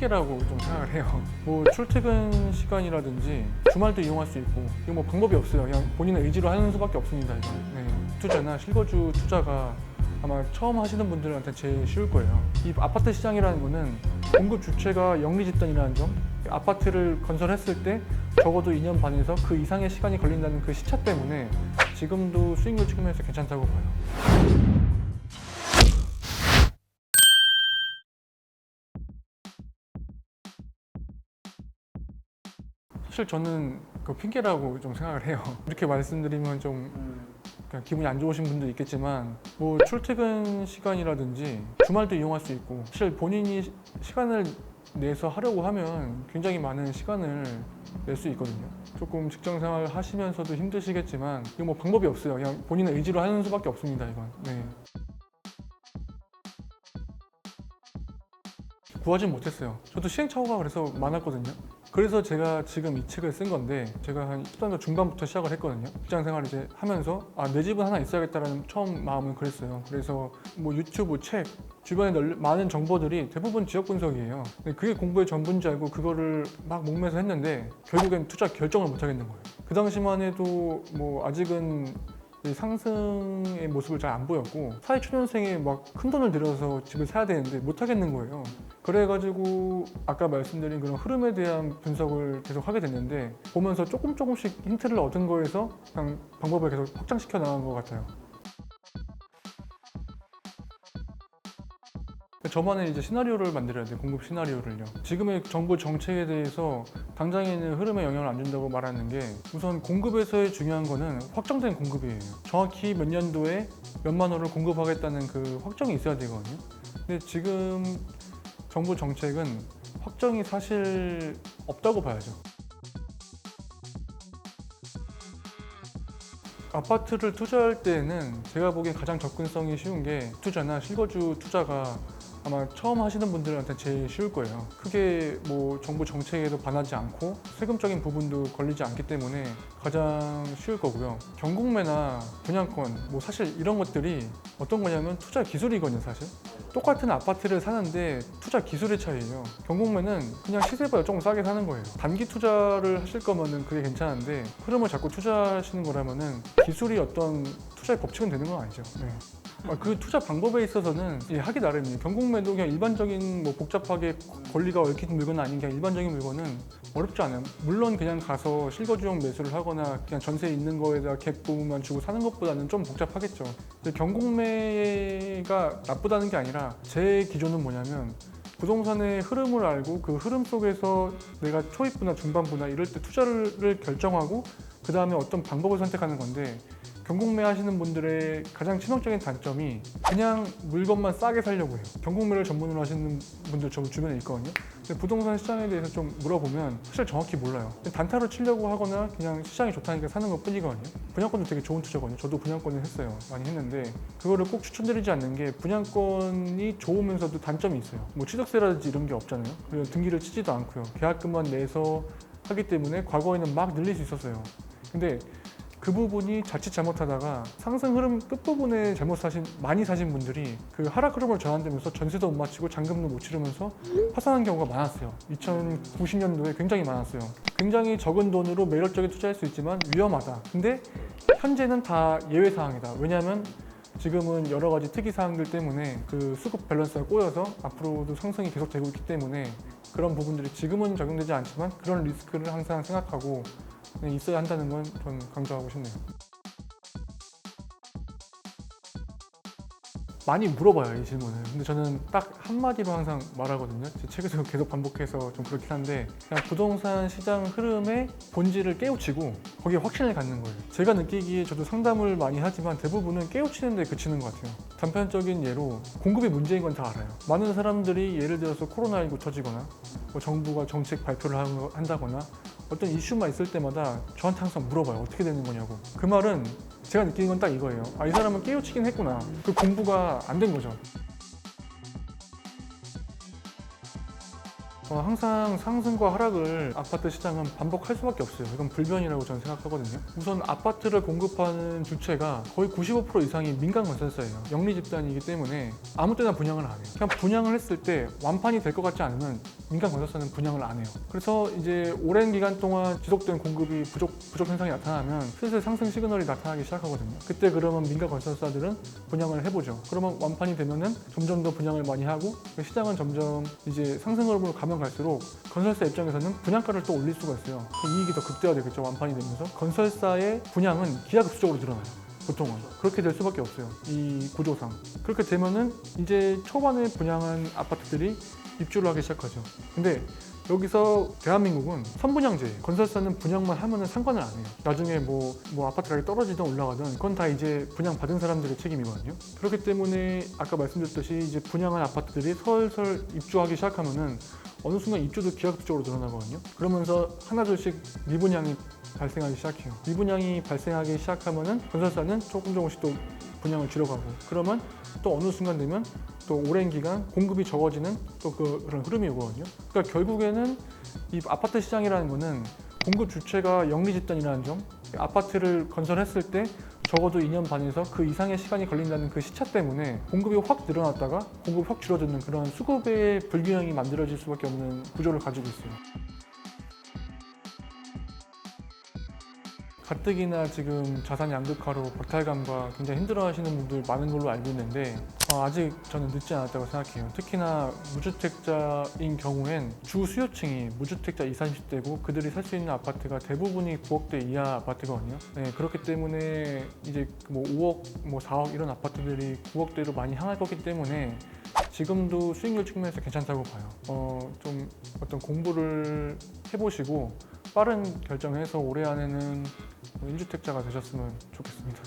핑계라고 좀 생각을 해요. 뭐 출퇴근 시간이라든지 주말도 이용할 수 있고 이거 뭐 방법이 없어요. 그냥 본인의 의지로 하는 수밖에 없습니다. 이건. 네. 투자나 실거주 투자가 아마 처음 하시는 분들한테 제일 쉬울 거예요. 이 아파트 시장이라는 거는 공급 주체가 영리 집단이라는 점, 아파트를 건설했을 때 적어도 2년 반에서 그 이상의 시간이 걸린다는 그 시차 때문에 지금도 수익률 측면에서 괜찮다고 봐요. 사실 저는 그 핑계라고 좀 생각을 해요. 이렇게 말씀드리면 좀 그냥 기분이 안 좋으신 분도 있겠지만 뭐 출퇴근 시간이라든지 주말도 이용할 수 있고 사실 본인이 시간을 내서 하려고 하면 굉장히 많은 시간을 낼 수 있거든요. 조금 직장 생활 하시면서도 힘드시겠지만 이거 뭐 방법이 없어요. 그냥 본인의 의지로 하는 수밖에 없습니다. 이건. 네. 구하진 못했어요. 저도 시행착오가 그래서 많았거든요. 그래서 제가 지금 이 책을 쓴 건데 제가 한 10단계 중반부터 시작을 했거든요. 직장 생활 이제 하면서 내 집은 하나 있어야겠다라는 처음 마음은 그랬어요. 그래서 뭐 유튜브, 책, 주변에 많은 정보들이 대부분 지역 분석이에요. 근데 그게 공부의 전부인 줄 알고 그거를 막 목매서 했는데 결국엔 투자 결정을 못 하겠는 거예요. 그 당시만 해도 뭐 아직은 이 상승의 모습을 잘 안 보였고 사회 초년생에 막 큰 돈을 들여서 집을 사야 되는데 못 하겠는 거예요. 그래가지고 아까 말씀드린 그런 흐름에 대한 분석을 계속 하게 됐는데 보면서 조금씩 힌트를 얻은 거에서 그냥 방법을 계속 확장시켜 나간 것 같아요. 저만의 이제 시나리오를 만들어야 돼요. 공급 시나리오를요. 지금의 정부 정책에 대해서 당장에는 흐름에 영향을 안 준다고 말하는 게 우선 공급에서의 중요한 거는 확정된 공급이에요. 정확히 몇 년도에 몇만 호를 공급하겠다는 그 확정이 있어야 되거든요. 근데 지금 정부 정책은 확정이 사실 없다고 봐야죠. 아파트를 투자할 때에는 제가 보기엔 가장 접근성이 쉬운 게 투자나 실거주 투자가 아마 처음 하시는 분들한테 제일 쉬울 거예요. 크게 뭐 정부 정책에도 반하지 않고 세금적인 부분도 걸리지 않기 때문에 가장 쉬울 거고요. 경공매나 분양권, 뭐 사실 이런 것들이 어떤 거냐면 투자 기술이거든요, 사실. 똑같은 아파트를 사는데 투자 기술의 차이예요. 경공매는 그냥 시세보다 조금 싸게 사는 거예요. 단기 투자를 하실 거면은 그게 괜찮은데 흐름을 잡고 투자하시는 거라면은 기술이 어떤 투자의 법칙은 되는 건 아니죠. 네. 그 투자 방법에 있어서는 하기 나름이에요. 경공매도 그냥 일반적인 뭐 복잡하게 권리가 얽힌 물건은 아닌 게 일반적인 물건은 어렵지 않아요. 물론 그냥 가서 실거주용 매수를 하거나 그냥 전세에 있는 거에다 갭 부분만 주고 사는 것보다는 좀 복잡하겠죠. 근데 경공매가 나쁘다는 게 아니라 제 기준은 뭐냐면 부동산의 흐름을 알고 그 흐름 속에서 내가 초입부나 중반부나 이럴 때 투자를 결정하고 그 다음에 어떤 방법을 선택하는 건데 경공매 하시는 분들의 가장 치명적인 단점이 그냥 물건만 싸게 살려고 해요. 경공매를 전문으로 하시는 분들 저 주변에 있거든요. 근데 부동산 시장에 대해서 좀 물어보면 사실 정확히 몰라요. 단타로 치려고 하거나 그냥 시장이 좋다니까 사는 것 뿐이거든요. 분양권도 되게 좋은 투자거든요. 저도 분양권을 했어요. 많이 했는데 그거를 꼭 추천드리지 않는 게 분양권이 좋으면서도 단점이 있어요. 뭐 취득세라든지 이런 게 없잖아요. 그리고 등기를 치지도 않고요. 계약금만 내서 하기 때문에 과거에는 막 늘릴 수 있었어요. 근데 그 부분이 자칫 잘못하다가 상승 흐름 끝부분에 많이 사신 분들이 그 하락 흐름을 전환되면서 전세도 못 마치고 잔금도 못 치르면서 파산한 경우가 많았어요. 2090년도에 굉장히 많았어요. 굉장히 적은 돈으로 매력적인 투자할 수 있지만 위험하다. 근데 현재는 다 예외 사항이다. 왜냐하면 지금은 여러 가지 특이 사항들 때문에 그 수급 밸런스가 꼬여서 앞으로도 상승이 계속되고 있기 때문에 그런 부분들이 지금은 적용되지 않지만 그런 리스크를 항상 생각하고 있어야 한다는 건 전 강조하고 싶네요. 많이 물어봐요, 이 질문을. 근데 저는 딱 한마디로 항상 말하거든요. 제 책에서 계속 반복해서 좀 그렇긴 한데 그냥 부동산 시장 흐름의 본질을 깨우치고 거기에 확신을 갖는 거예요. 제가 느끼기에 저도 상담을 많이 하지만 대부분은 깨우치는 데 그치는 것 같아요. 단편적인 예로 공급이 문제인 건 다 알아요. 많은 사람들이 예를 들어서 코로나19 터지거나 뭐 정부가 정책 발표를 한다거나 어떤 이슈만 있을 때마다 저한테 항상 물어봐요. 어떻게 되는 거냐고. 그 말은 제가 느끼는 건 딱 이거예요. 이 사람은 깨우치긴 했구나. 그 공부가 안 된 거죠. 항상 상승과 하락을 아파트 시장은 반복할 수밖에 없어요. 이건 불변이라고 저는 생각하거든요. 우선 아파트를 공급하는 주체가 거의 95% 이상이 민간 건설사예요. 영리 집단이기 때문에 아무 때나 분양을 안 해요. 그냥 분양을 했을 때 완판이 될 것 같지 않으면 민간 건설사는 분양을 안 해요. 그래서 이제 오랜 기간 동안 지속된 공급이 부족 현상이 나타나면 슬슬 상승 시그널이 나타나기 시작하거든요. 그때 그러면 민간 건설사들은 분양을 해보죠. 그러면 완판이 되면은 점점 더 분양을 많이 하고 시장은 점점 이제 상승 흐름으로 가면 갈수록 건설사 입장에서는 분양가를 또 올릴 수가 있어요. 그 이익이 더 극대화되겠죠. 완판이 되면서 건설사의 분양은 기하급수적으로 늘어나요. 보통은 그렇게 될 수밖에 없어요. 이 구조상. 그렇게 되면은 이제 초반에 분양한 아파트들이 입주를 하기 시작하죠. 근데 여기서 대한민국은 선분양제, 건설사는 분양만 하면은 상관을 안 해요. 나중에 뭐 아파트 가격이 떨어지든 올라가든 그건 다 이제 분양 받은 사람들의 책임이거든요. 그렇기 때문에 아까 말씀드렸듯이 이제 분양한 아파트들이 설설 입주하기 시작하면은 어느 순간 입주도 기하급수적으로 늘어나거든요. 그러면서 하나둘씩 미분양이 발생하기 시작해요. 미분양이 발생하기 시작하면은 건설사는 조금씩 또 분양을 줄여가고, 그러면 또 어느 순간 되면 또 오랜 기간 공급이 적어지는 또 그런 흐름이 오거든요. 그러니까 결국에는 이 아파트 시장이라는 거는 공급 주체가 영리 집단이라는 점, 아파트를 건설했을 때 적어도 2년 반에서 그 이상의 시간이 걸린다는 그 시차 때문에 공급이 확 늘어났다가 공급이 확 줄어드는 그런 수급의 불균형이 만들어질 수밖에 없는 구조를 가지고 있어요. 가뜩이나 지금 자산 양극화로 박탈감과 굉장히 힘들어하시는 분들 많은 걸로 알고 있는데 아직 저는 늦지 않았다고 생각해요. 특히나 무주택자인 경우엔 주 수요층이 무주택자 20, 30대고 그들이 살 수 있는 아파트가 대부분이 9억대 이하 아파트거든요. 네, 그렇기 때문에 이제 뭐 5억, 뭐 4억 이런 아파트들이 9억대로 많이 향할 거기 때문에 지금도 수익률 측면에서 괜찮다고 봐요. 좀 어떤 공부를 해보시고 빠른 결정해서 올해 안에는 1주택자가 되셨으면 좋겠습니다.